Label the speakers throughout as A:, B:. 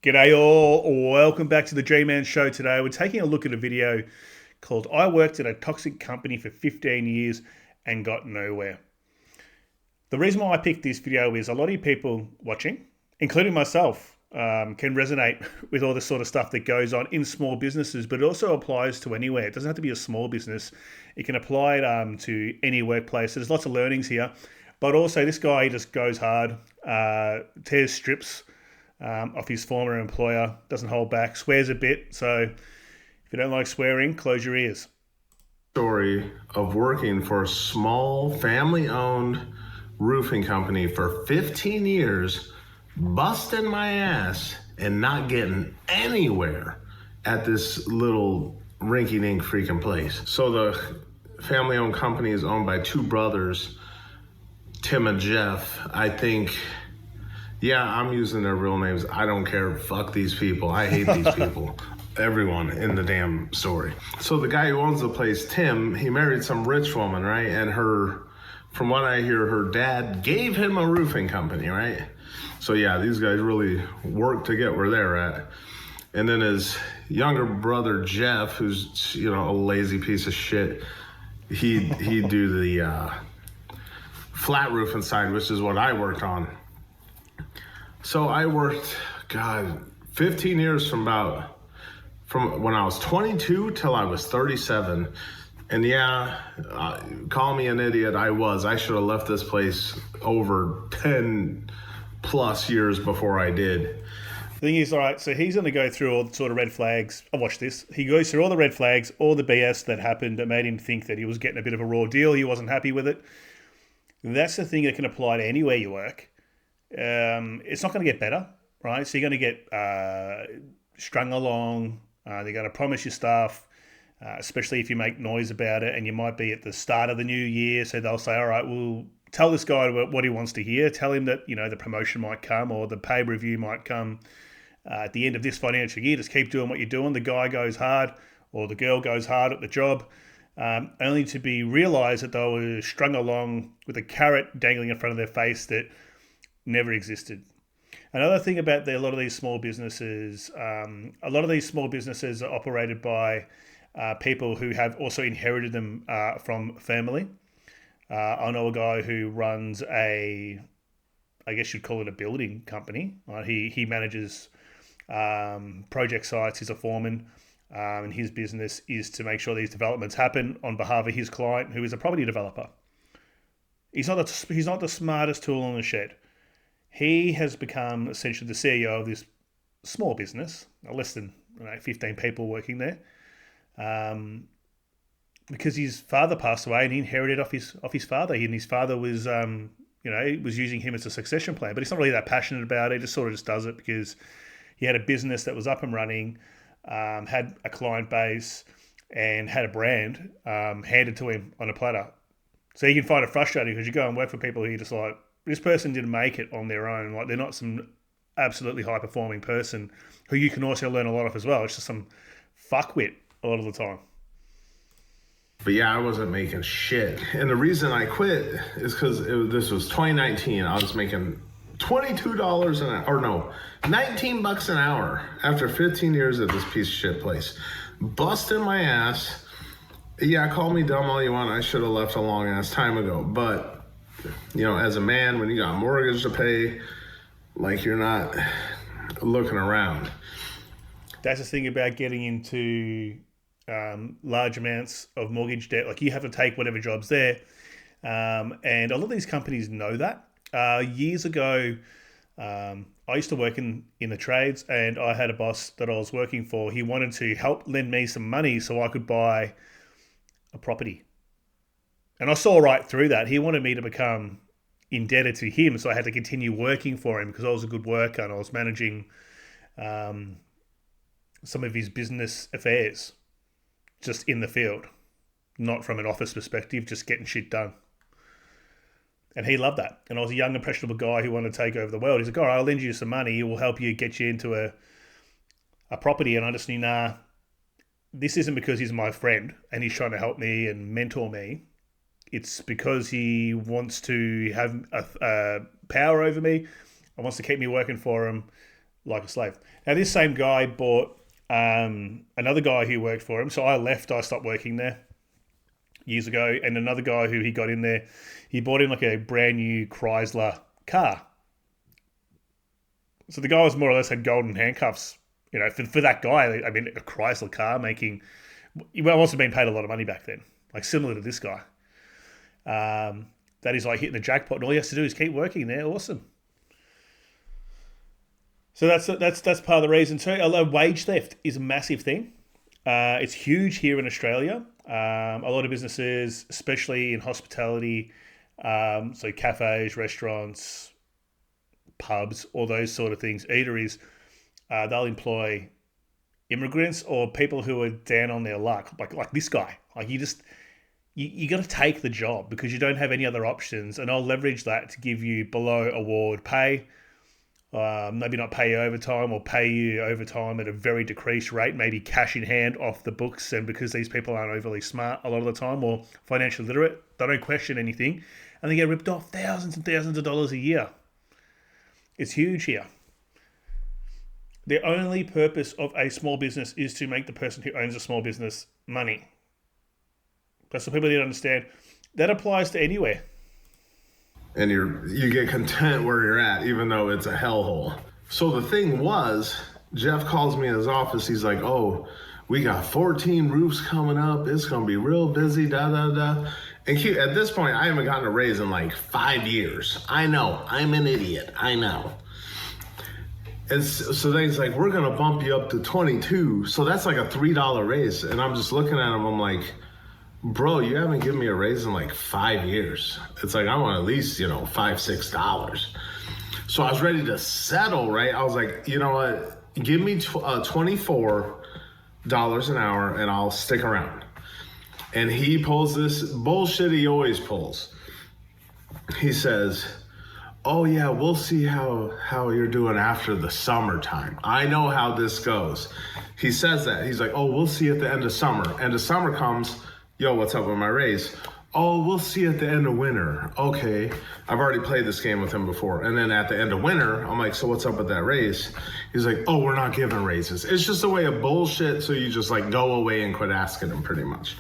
A: G'day all, welcome back to the G-Man Show today. We're taking a look at a video called I Worked at a Toxic Company for 15 Years and Got Nowhere. The reason why I picked this video is a lot of you people watching, including myself, can resonate with all the sort of stuff that goes on in small businesses, but it also applies to anywhere. It doesn't have to be a small business. It can apply to any workplace. So there's lots of learnings here. But also this guy, he just goes hard, tears strips off his former employer, doesn't hold back, swears a bit. So if you don't like swearing, close your ears.
B: Story of working for a small family-owned roofing company for 15 years, busting my ass and not getting anywhere at this little rinky-dink freaking place. So the family-owned company is owned by two brothers, Tim and Jeff. I think, yeah, I'm using their real names. I don't care. Fuck these people. I hate these people. Everyone in the damn story. So the guy who owns the place, Tim, he married some rich woman, right? And from what I hear, her dad gave him a roofing company, right? So yeah, these guys really work to get where they're at. And then his younger brother, Jeff, who's, a lazy piece of shit, he'd do the flat roof inside, which is what I worked on. So I worked, 15 years from when I was 22 till I was 37. And yeah, call me an idiot, I should have left this place over 10 plus years before I did.
A: The thing is, all right, so he's going to go through all the sort of red flags. I watched this. He goes through all the red flags, all the BS that happened that made him think that he was getting a bit of a raw deal. He wasn't happy with it. That's the thing that can apply to anywhere you work. It's not going to get better, right? So you're going to get strung along. They're going to promise you stuff, especially if you make noise about it, and you might be at the start of the new year. So they'll say, all right, we'll tell this guy what he wants to hear. Tell him that, the promotion might come or the pay review might come at the end of this financial year. Just keep doing what you're doing. The guy goes hard or the girl goes hard at the job, only to be realised that they were strung along with a carrot dangling in front of their face that never existed. Another thing about a lot of these small businesses, are operated by people who have also inherited them from family. I know a guy who runs I guess you'd call it a building company. Right? He manages project sites. He's a foreman, and his business is to make sure these developments happen on behalf of his client, who is a property developer. He's not the smartest tool in the shed. He has become essentially the CEO of this small business, less than 15 people working there, because his father passed away and he inherited off his father. And his father was, was using him as a succession plan, but he's not really that passionate about it. He just sort of just does it because he had a business that was up and running, had a client base, and had a brand handed to him on a platter. So you can find it frustrating because you go and work for people who you're just like, this person didn't make it on their own. Like, they're not some absolutely high performing person who you can also learn a lot of as well. It's just some fuckwit a lot of the time.
B: But yeah, I wasn't making shit. And the reason I quit is because this was 2019. I was making $22 an hour, or no, $19 an hour after 15 years at this piece of shit place. Busting my ass. Yeah, call me dumb all you want. I should have left a long ass time ago. But as a man, when you got a mortgage to pay, like, you're not looking around.
A: That's the thing about getting into large amounts of mortgage debt. Like, you have to take whatever job's there. And a lot of these companies know that. Years ago, I used to work in the trades, and I had a boss that I was working for. He wanted to help lend me some money so I could buy a property. And I saw right through that. He wanted me to become indebted to him, so I had to continue working for him because I was a good worker and I was managing some of his business affairs just in the field, not from an office perspective, just getting shit done. And he loved that. And I was a young, impressionable guy who wanted to take over the world. He's like, all right, I'll lend you some money. It will help you get you into a property. And I just knew, nah, this isn't because he's my friend and he's trying to help me and mentor me. It's because he wants to have a power over me and wants to keep me working for him like a slave. Now, this same guy bought another guy who worked for him. So I left, I stopped working there years ago. And another guy who he got in there, he bought him like a brand new Chrysler car. So the guy was more or less had golden handcuffs, for that guy. I mean, a Chrysler car making, well, must have been paid a lot of money back then, like similar to this guy. That is like hitting the jackpot, and all he has to do is keep working there. Awesome. So that's part of the reason too. Although wage theft is a massive thing, it's huge here in Australia. A lot of businesses, especially in hospitality, so cafes, restaurants, pubs, all those sort of things, eateries, they'll employ immigrants or people who are down on their luck, like this guy. Like you got to take the job because you don't have any other options, and I'll leverage that to give you below award pay. Maybe not pay you overtime, or pay you overtime at a very decreased rate, maybe cash in hand off the books. And because these people aren't overly smart a lot of the time or financially literate, they don't question anything and they get ripped off thousands and thousands of dollars a year. It's huge here. The only purpose of a small business is to make the person who owns a small business money. That's what people need to understand. That applies to anywhere.
B: And you get content where you're at, even though it's a hellhole. So the thing was, Jeff calls me in his office. He's like, "Oh, we got 14 roofs coming up. It's gonna be real busy." Da da da. And at this point, I haven't gotten a raise in like 5 years. I know, I'm an idiot. I know. And so then he's like, "We're gonna bump you up to 22." So that's like a $3 raise. And I'm just looking at him. I'm like, "Bro, you haven't given me a raise in like 5 years. It's like I want at least, $5, $6. So I was ready to settle, right? I was like, you know what? Give me $24 an hour and I'll stick around. And he pulls this bullshit he always pulls. He says, "Oh yeah, we'll see how you're doing after the summertime. I know how this goes." He says that. He's like, "Oh, we'll see at the end of summer." End of summer comes. "Yo, what's up with my raise?" "Oh, we'll see at the end of winter." Okay. I've already played this game with him before. And then at the end of winter, I'm like, "So what's up with that raise?" He's like, "Oh, we're not giving raises." It's just a way of bullshit. So you just like go away and quit asking him pretty much.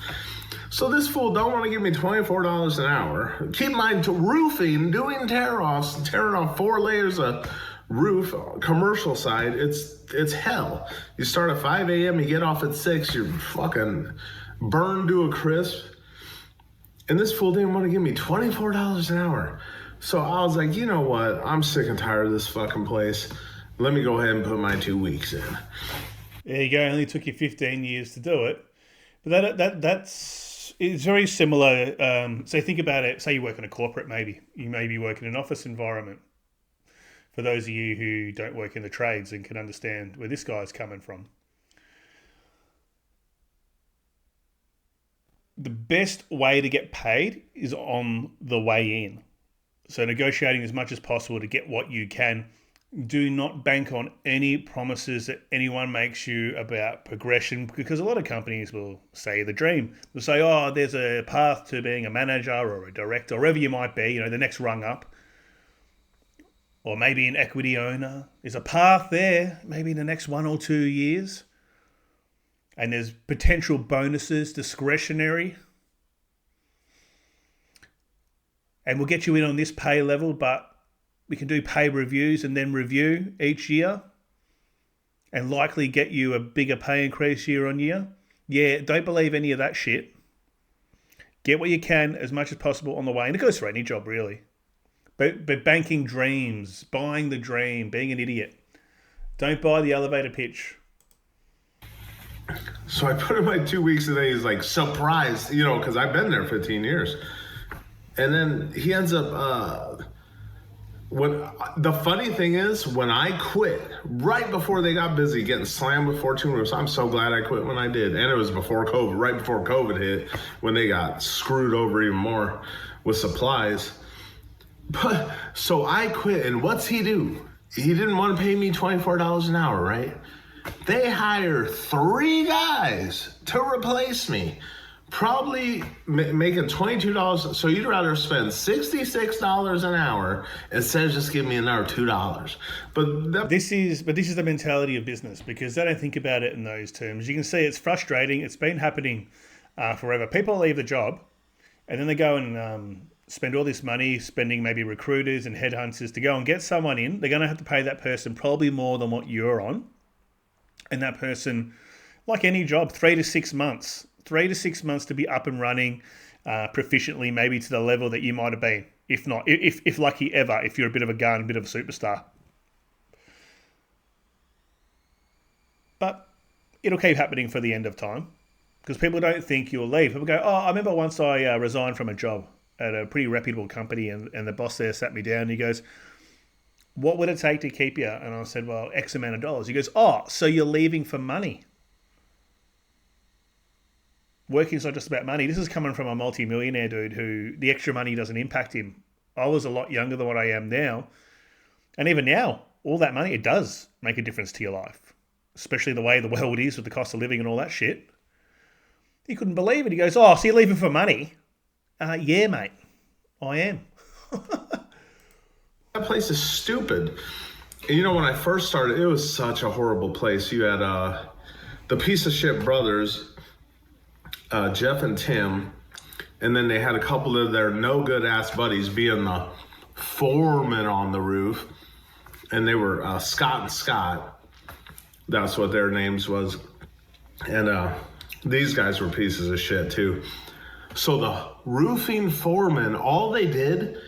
B: So this fool don't want to give me $24 an hour. Keep in mind, roofing, doing tear-offs, tearing off 4 layers of roof, commercial side, it's hell. You start at 5 a.m., you get off at 6, you're fucking burned to a crisp. And this fool didn't want to give me $24 an hour. So I was like, you know what? I'm sick and tired of this fucking place. Let me go ahead and put my 2 weeks in.
A: There you go. It only took you 15 years to do it. But it's very similar. So think about it. Say you work in a corporate, maybe. You maybe work in an office environment. For those of you who don't work in the trades and can understand where this guy's coming from. The best way to get paid is on the way in. So negotiating as much as possible to get what you can. Do not bank on any promises that anyone makes you about progression, because a lot of companies will say the dream. They'll say, "Oh, there's a path to being a manager or a director, or wherever you might be, the next rung up. Or maybe an equity owner. There's a path there, maybe in the next 1 or 2 years. And there's potential bonuses, discretionary. And we'll get you in on this pay level, but we can do pay reviews and then review each year and likely get you a bigger pay increase year on year." Yeah, don't believe any of that shit. Get what you can as much as possible on the way. And it goes for any job, really. But banking dreams, buying the dream, being an idiot. Don't buy the elevator pitch.
B: So I put in my 2 weeks and then he's like surprised, because I've been there 15 years. And then he ends up, the funny thing is, when I quit, right before they got busy getting slammed with 14 roofs, I'm so glad I quit when I did. And it was before COVID, right before COVID hit, when they got screwed over even more with supplies. But so I quit, and what's he do? He didn't want to pay me $24 an hour, right? They hire 3 guys to replace me. probably making $22. So you'd rather spend $66 an hour instead of just give me another $2. But
A: this is the mentality of business, because they don't think about it in those terms. You can see it's frustrating. It's been happening forever. People leave the job and then they go and spend all this money, spending maybe recruiters and headhunters to go and get someone in. They're going to have to pay that person probably more than what you're on. And that person, like any job, 3 to 6 months. 3 to 6 months to be up and running proficiently, maybe to the level that you might have been. If not, if lucky ever, if you're a bit of a gun, a bit of a superstar. But it'll keep happening for the end of time, because people don't think you'll leave. People go, oh, I remember once I resigned from a job at a pretty reputable company, and the boss there sat me down and he goes, what would it take to keep you? And I said, well, X amount of dollars. He goes, oh, so you're leaving for money. Working's not just about money. This is coming from a multi-millionaire dude who the extra money doesn't impact him. I was a lot younger than what I am now. And even now, all that money, it does make a difference to your life. Especially the way the world is with the cost of living and all that shit. He couldn't believe it. He goes, oh, so you're leaving for money? Yeah, mate, I am.
B: That place is stupid. You know, when I first started, it was such a horrible place. You had the piece of shit brothers, Jeff and Tim, and then they had a couple of their no good ass buddies being the foreman on the roof, and they were Scott and Scott. That's what their names was. And these guys were pieces of shit too. So the roofing foreman, all they did,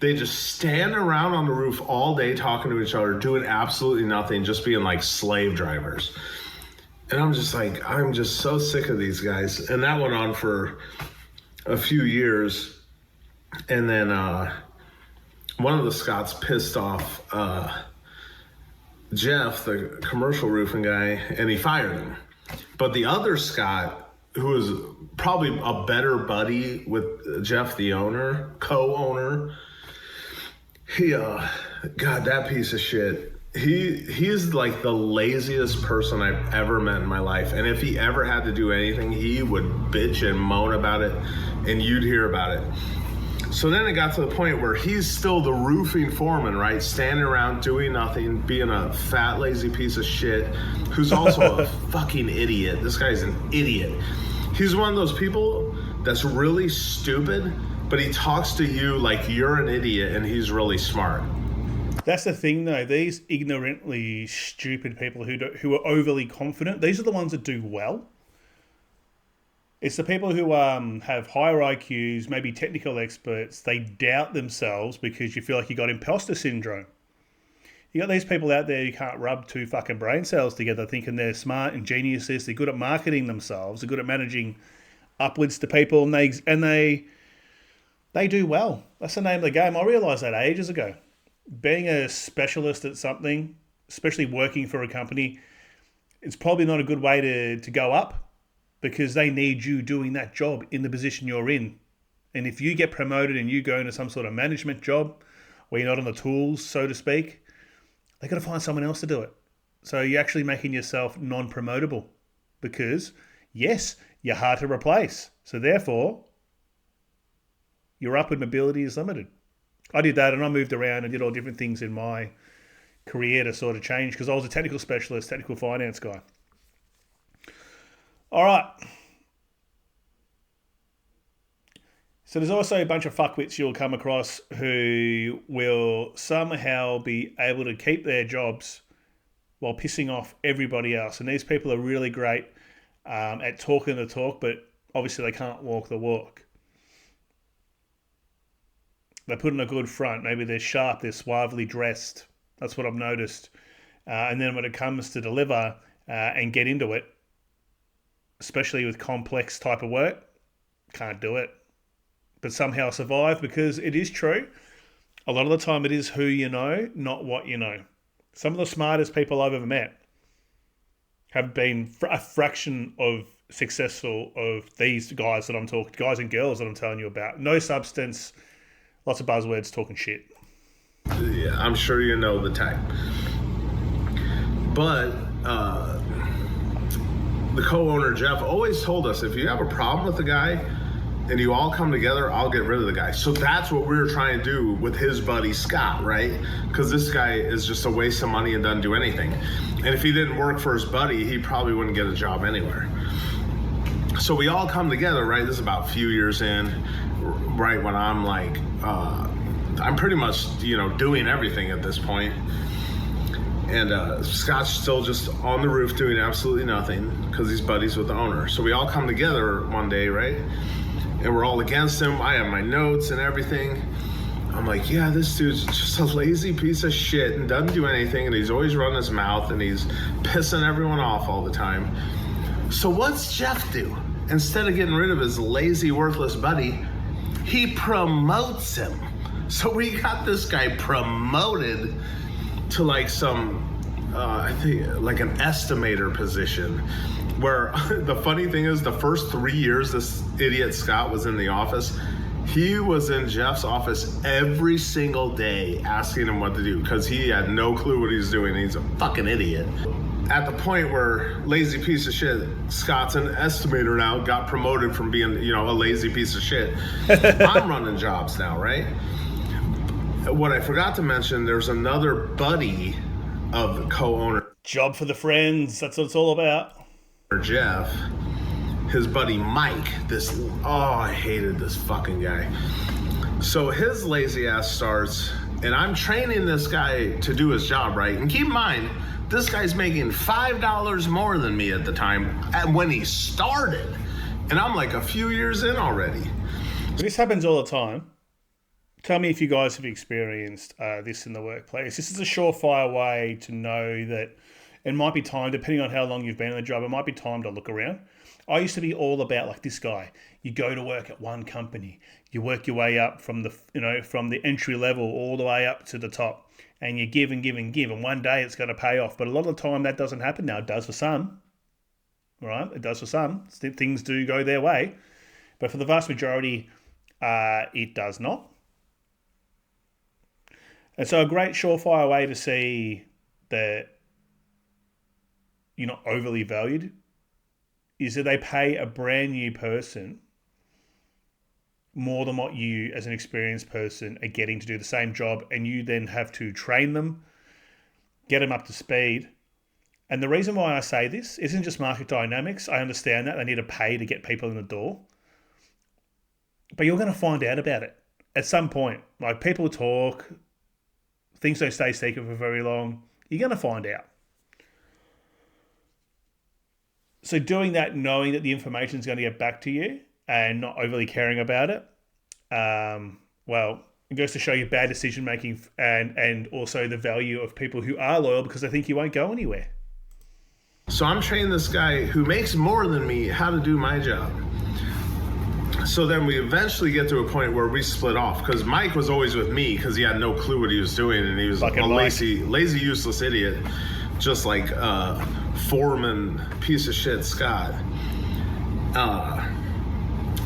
B: they just stand around on the roof all day talking to each other, doing absolutely nothing, just being like slave drivers. And I'm just like, I'm just so sick of these guys. And that went on for a few years. And then one of the Scots pissed off Jeff, the commercial roofing guy, and he fired him. But the other Scott, who was probably a better buddy with Jeff, the owner, co-owner, he, God, that piece of shit. He's like the laziest person I've ever met in my life. And if he ever had to do anything, he would bitch and moan about it, and you'd hear about it. So then it got to the point where he's still the roofing foreman, right? Standing around doing nothing, being a fat, lazy piece of shit, who's also a fucking idiot. This guy's an idiot. He's one of those people that's really stupid, but he talks to you like you're an idiot and he's really smart.
A: That's the thing, though. These ignorantly stupid people who are overly confident, these are the ones that do well. It's the people who have higher IQs, maybe technical experts. They doubt themselves because you feel like you got imposter syndrome. You got these people out there who can't rub two fucking brain cells together thinking they're smart and geniuses. They're good at marketing themselves. They're good at managing upwards to people, and they do well. That's the name of the game. I realised that ages ago. Being a specialist at something, especially working for a company, it's probably not a good way to go up, because they need you doing that job in the position you're in. And if you get promoted and you go into some sort of management job where you're not on the tools, so to speak, they've got to find someone else to do it. So you're actually making yourself non-promotable, because, yes, you're hard to replace. So therefore, your upward mobility is limited. I did that, and I moved around and did all different things in my career to sort of change, because I was a technical specialist, technical finance guy. All right. So there's also a bunch of fuckwits you'll come across who will somehow be able to keep their jobs while pissing off everybody else. And these people are really great at talking the talk, but obviously they can't walk the walk. They put in a good front. Maybe they're sharp, they're suavely dressed. That's what I've noticed. And then when it comes to deliver and get into it, especially with complex type of work, can't do it. But somehow survive, because it is true. A lot of the time it is who you know, not what you know. Some of the smartest people I've ever met have been a fraction of successful of these guys that I'm talking, guys and girls that I'm telling you about. No substance, lots of buzzwords, talking shit.
B: Yeah, I'm sure you know the type. But the co-owner Jeff always told us, if you have a problem with the guy and you all come together, I'll get rid of the guy. So that's what we were trying to do with his buddy Scott, right? Because this guy is just a waste of money and doesn't do anything. And if he didn't work for his buddy, he probably wouldn't get a job anywhere. So we all come together, right? This is about a few years in, right when I'm like, I'm pretty much, doing everything at this point. And Scott's still just on the roof doing absolutely nothing because he's buddies with the owner. So we all come together one day, right? And we're all against him. I have my notes and everything. I'm like, yeah, this dude's just a lazy piece of shit and doesn't do anything. And he's always running his mouth and he's pissing everyone off all the time. So what's Jeff do? Instead of getting rid of his lazy, worthless buddy, he promotes him. So we got this guy promoted to like some, I think like an estimator position, where the funny thing is the first 3 years this idiot Scott was in the office, he was in Jeff's office every single day asking him what to do because he had no clue what he was doing. He's a fucking idiot. At the point where lazy piece of shit, Scott's an estimator now, got promoted from being, a lazy piece of shit. I'm running jobs now, right? What I forgot to mention, there's another buddy of the co-owner.
A: Job for the friends. That's what it's all about.
B: Jeff, his buddy Mike, I hated this fucking guy. So his lazy ass starts, and I'm training this guy to do his job, right? And keep in mind, this guy's making $5 more than me at the time when he started. And I'm like a few years in already.
A: This happens all the time. Tell me if you guys have experienced this in the workplace. This is a surefire way to know that it might be time, depending on how long you've been in the job, it might be time to look around. I used to be all about like this guy. You go to work at one company, you work your way up from the entry level all the way up to the top, and you give and give and give, and one day it's going to pay off. But a lot of the time that doesn't happen. Now it does for some, right? It does for some. Things do go their way, but for the vast majority, it does not. And so a great surefire way to see that you're not overly valued is that they pay a brand new person more than what you as an experienced person are getting to do the same job, and you then have to train them, get them up to speed. And the reason why I say this isn't just market dynamics. I understand that they need to pay to get people in the door, but you're going to find out about it at some point. Like, people talk, things don't stay secret for very long. You're going to find out. So doing that, knowing that the information is going to get back to you and not overly caring about it, it goes to show you bad decision making and also the value of people who are loyal because they think you won't go anywhere.
B: So I'm training this guy who makes more than me how to do my job. So then we eventually get to a point where we split off because Mike was always with me because he had no clue what he was doing and he was like a lazy, useless idiot, just like foreman piece of shit Scott.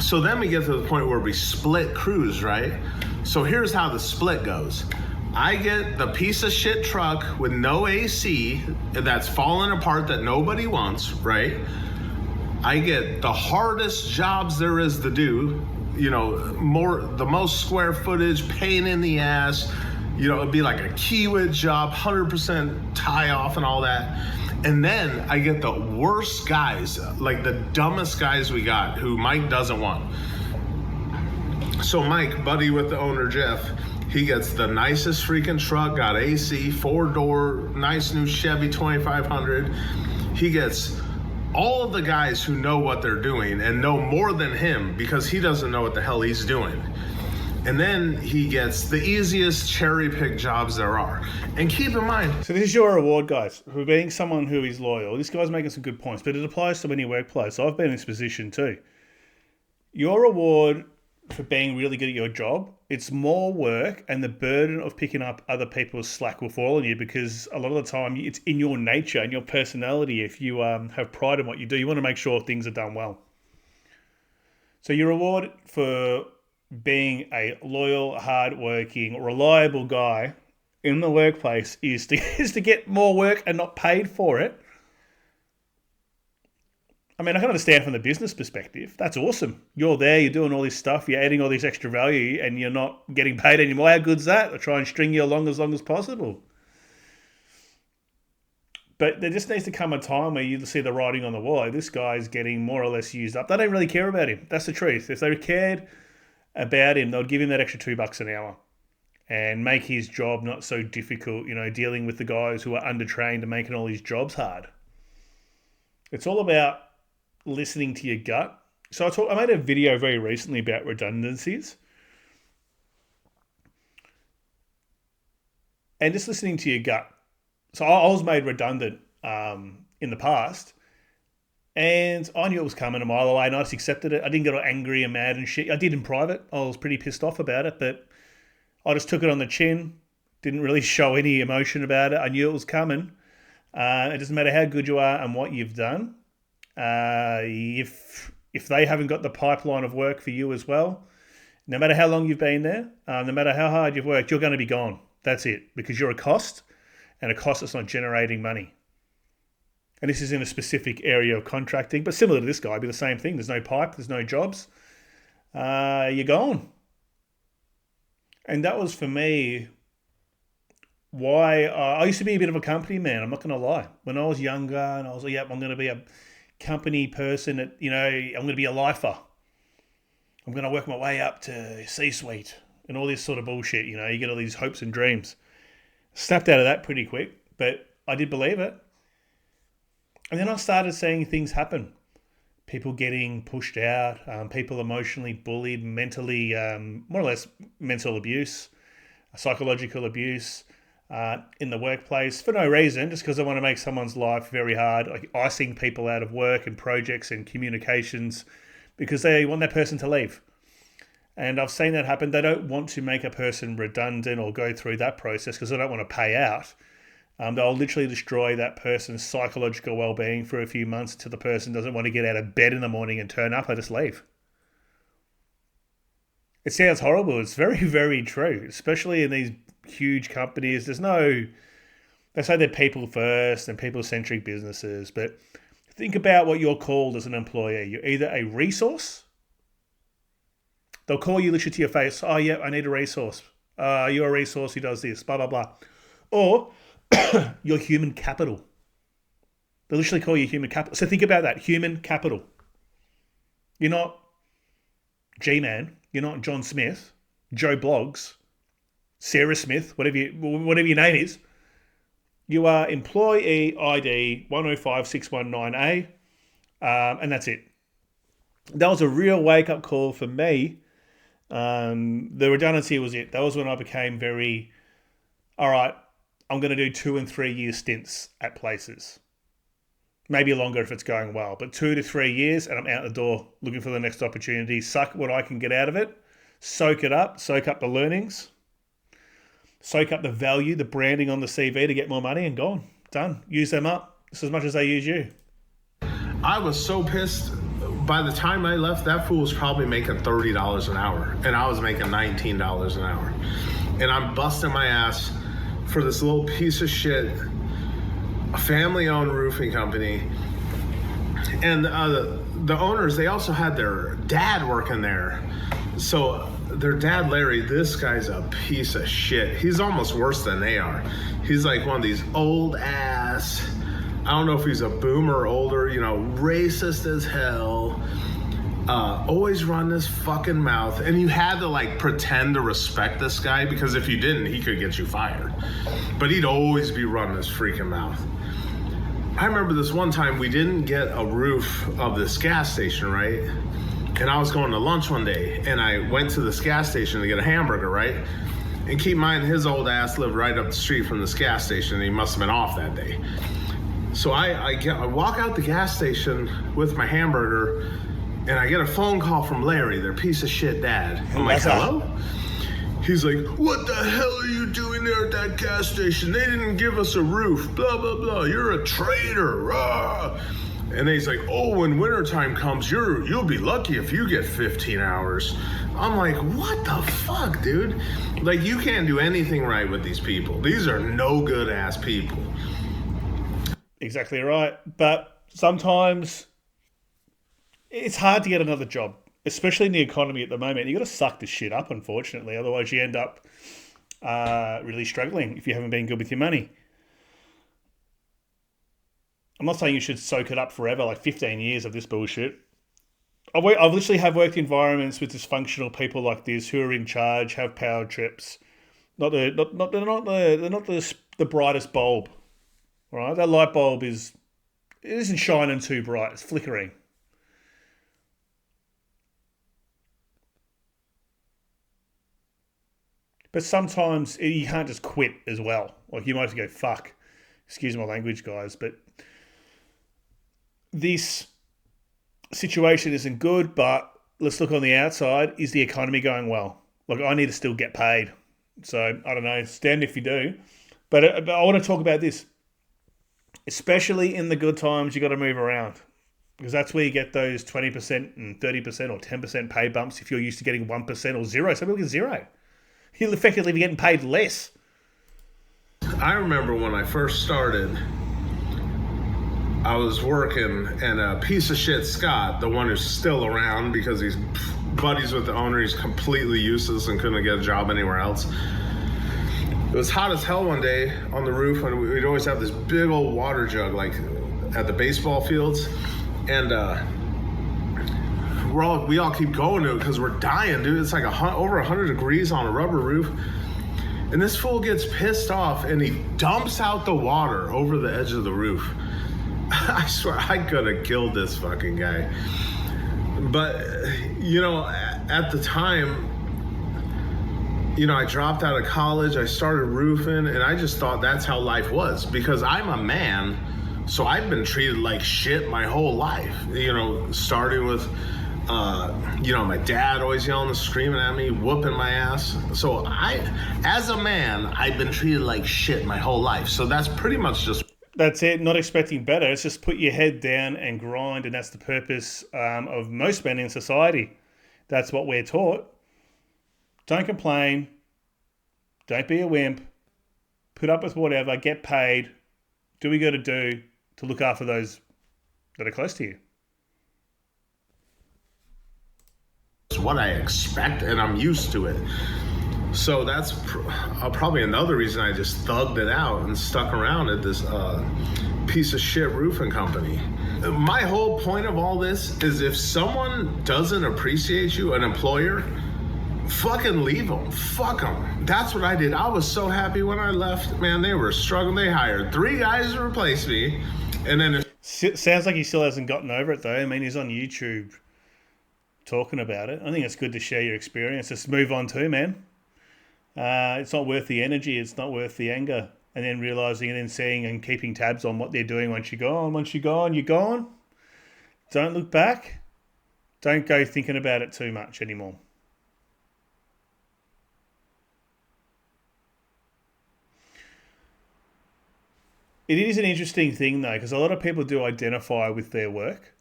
B: So then we get to the point where we split crews, right? So here's how the split goes. I get the piece of shit truck with no AC that's falling apart that nobody wants, right? I get the hardest jobs there is to do, the most square footage, pain in the ass, it'd be like a Kiewit job, 100% tie off and all that. And then I get the worst guys, like the dumbest guys we got who Mike doesn't want. So Mike, buddy with the owner Jeff, he gets the nicest freaking truck, got AC, 4-door, nice new Chevy 2500. He gets all of the guys who know what they're doing and know more than him because he doesn't know what the hell he's doing. And then he gets the easiest cherry pick jobs there are. And keep in mind.
A: So this is your reward, guys, for being someone who is loyal. This guy's making some good points, but it applies to any workplace. I've been in this position too. Your reward for being really good at your job, it's more work, and the burden of picking up other people's slack will fall on you because a lot of the time it's in your nature and your personality. If you have pride in what you do, you want to make sure things are done well. So your reward for being a loyal, hardworking, reliable guy in the workplace is to get more work and not paid for it. I mean, I can understand from the business perspective. That's awesome. You're there, you're doing all this stuff, you're adding all this extra value, and you're not getting paid anymore. How good's that? They'll try and string you along as possible. But there just needs to come a time where you see the writing on the wall. This guy's getting more or less used up. They don't really care about him. That's the truth. If they cared about him, they'd give him that extra $2 an hour and make his job not so difficult, dealing with the guys who are undertrained and making all his jobs hard. It's all about listening to your gut. So I made a video very recently about redundancies. And just listening to your gut. So I was made redundant in the past, and I knew it was coming a mile away, and I just accepted it. I didn't get all angry and mad and shit. I did in private. I was pretty pissed off about it, but I just took it on the chin. Didn't really show any emotion about it. I knew it was coming. It doesn't matter how good you are and what you've done. If they haven't got the pipeline of work for you as well, no matter how long you've been there, no matter how hard you've worked, you're going to be gone. That's it, because you're a cost. And a cost that's not generating money. And this is in a specific area of contracting, but similar to this guy, it'd be the same thing. There's no pipe, there's no jobs. You're gone. And that was, for me, why I used to be a bit of a company man. I'm not going to lie. When I was younger, and I was like, yep, I'm going to be a company person. I'm going to be a lifer. I'm going to work my way up to C-suite and all this sort of bullshit. You get all these hopes and dreams. Snapped out of that pretty quick, but I did believe it. And then I started seeing things happen. People getting pushed out, people emotionally bullied, mentally, more or less mental abuse, psychological abuse in the workplace for no reason, just because they want to make someone's life very hard, like icing people out of work and projects and communications because they want that person to leave. And I've seen that happen. They don't want to make a person redundant or go through that process because they don't want to pay out. They'll literally destroy that person's psychological well-being for a few months until the person doesn't want to get out of bed in the morning and turn up. They just leave. It sounds horrible. It's very, very true, especially in these huge companies. They say they're people first and people-centric businesses, but think about what you're called as an employee. You're either a resource. They'll call you literally to your face. Oh, yeah, I need a resource. You're a resource who does this, blah, blah, blah. Or you're human capital. They literally call you human capital. So think about that, human capital. You're not G-Man. You're not John Smith, Joe Bloggs, Sarah Smith, whatever your name is. You are employee ID 105619A, and that's it. That was a real wake-up call for me. The redundancy was it. That was when I became very, all right, I'm going to do 2 and 3 year stints at places. Maybe longer if it's going well, but 2 to 3 years and I'm out the door looking for the next opportunity. Suck what I can get out of it. Soak it up. Soak up the learnings. Soak up the value, the branding on the CV to get more money and gone. Done. Use them up just as much as they use you.
B: I was so pissed. By the time I left, that fool was probably making $30 an hour, and I was making $19 an hour. And I'm busting my ass for this little piece of shit, a family-owned roofing company. And the owners, they also had their dad working there. So their dad, Larry, this guy's a piece of shit. He's almost worse than they are. He's like one of these old ass, I don't know if he's a boomer or older, racist as hell. Always run this fucking mouth. And you had to pretend to respect this guy because if you didn't, he could get you fired. But he'd always be running his freaking mouth. I remember this one time we didn't get a roof of this gas station, right? And I was going to lunch one day and I went to this gas station to get a hamburger, right? And keep in mind, his old ass lived right up the street from this gas station and he must have been off that day. So I walk out the gas station with my hamburger and I get a phone call from Larry, their piece of shit dad. I'm like, hello? He's like, what the hell are you doing there at that gas station? They didn't give us a roof, blah, blah, blah. You're a traitor, rah. And then he's like, oh, when wintertime comes, you'll be lucky if you get 15 hours. I'm like, what the fuck, dude? You can't do anything right with these people. These are no good ass people.
A: Exactly right. But sometimes It's hard to get another job, especially in the economy at the moment. You got to suck this shit up, unfortunately. Otherwise, you end up really struggling if you haven't been good with your money. I'm not saying you should soak it up forever, like 15 years of this bullshit. I've literally have worked environments with dysfunctional people like this who are in charge, have power trips. They're not the brightest bulb, right? That light bulb it isn't shining too bright. It's flickering. But sometimes you can't just quit as well. Like you might have to go fuck. Excuse my language, guys, but this situation isn't good. But let's look on the outside. Is the economy going well? Like I need to still get paid. So I don't know. Stand if you do. But I want to talk about this, especially in the good times. You got to move around because that's where you get those 20% and 30% or 10% pay bumps. If you're used to getting 1% or zero, some people get zero. You'll effectively be getting paid less.
B: I remember when I first started, I was working, and a piece of shit Scott, the one who's still around because he's buddies with the owner, he's completely useless and couldn't get a job anywhere else. It was hot as hell one day on the roof, and we'd always have this big old water jug like at the baseball fields, and we all keep going to it because we're dying, dude. It's like over 100 degrees on a rubber roof. And this fool gets pissed off and he dumps out the water over the edge of the roof. I swear I could have killed this fucking guy. But, at the time, I dropped out of college, I started roofing, and I just thought that's how life was because I'm a man, so I've been treated like shit my whole life. Starting with my dad always yelling and screaming at me, whooping my ass. So as a man, I've been treated like shit my whole life. So that's pretty much just...
A: That's it. Not expecting better. It's just put your head down and grind. And that's the purpose of most men in society. That's what we're taught. Don't complain. Don't be a wimp. Put up with whatever. Get paid. Do what you got to do to look after those that are close to you.
B: What I expect, and I'm used to it. So that's probably another reason I just thugged it out and stuck around at this piece of shit roofing company. My whole point of all this is if someone doesn't appreciate you, an employer, fucking leave them. Fuck them. That's what I did. I was so happy when I left. Man, they were struggling. They hired 3 guys to replace me. And then...
A: Sounds like he still hasn't gotten over it, though. I mean, he's on YouTube talking about it. I think it's good to share your experience. Just move on too, man. It's not worth the energy. It's not worth the anger. And then realizing and then seeing and keeping tabs on what they're doing once you're gone. Once you're gone, you're gone. Don't look back. Don't go thinking about it too much anymore. It is an interesting thing, though, because a lot of people do identify with their work.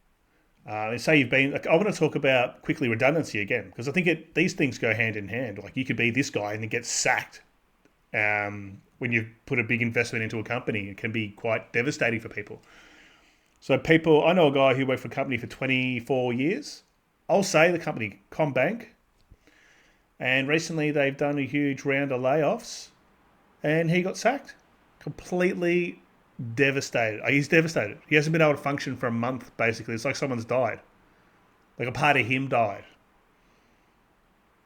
A: And say you've been... I want to talk about quickly redundancy again, because I think these things go hand in hand. Like you could be this guy and then get sacked when you put a big investment into a company. It can be quite devastating for people. So I know a guy who worked for a company for 24 years. I'll say the company, Combank. And recently they've done a huge round of layoffs and he got sacked. Completely devastated. He's devastated. He hasn't been able to function for a month, basically. It's like someone's died. Like a part of him died.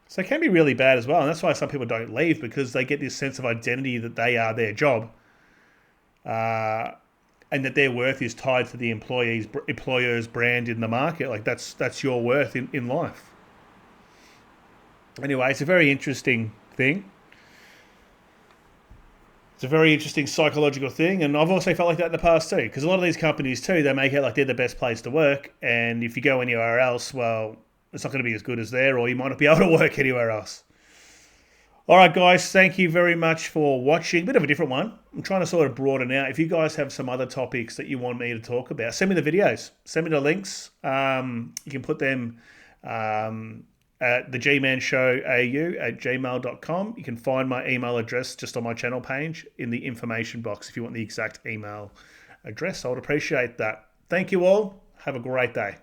A: So it can be really bad as well. And that's why some people don't leave, because they get this sense of identity that they are their job. And that their worth is tied to the employer's brand in the market. Like that's your worth in life. Anyway, it's a very interesting thing. It's a very interesting psychological thing, and I've also felt like that in the past too, because a lot of these companies too, they make it like they're the best place to work, and if you go anywhere else, well, it's not going to be as good as there, or you might not be able to work anywhere else. All right, guys, thank you very much for watching. Bit of a different one. I'm trying to sort of broaden out. If you guys have some other topics that you want me to talk about, send me the videos. Send me the links. You can put them at thegmanshow.au@gmail.com. You can find my email address just on my channel page in the information box if you want the exact email address. I would appreciate that. Thank you all. Have a great day.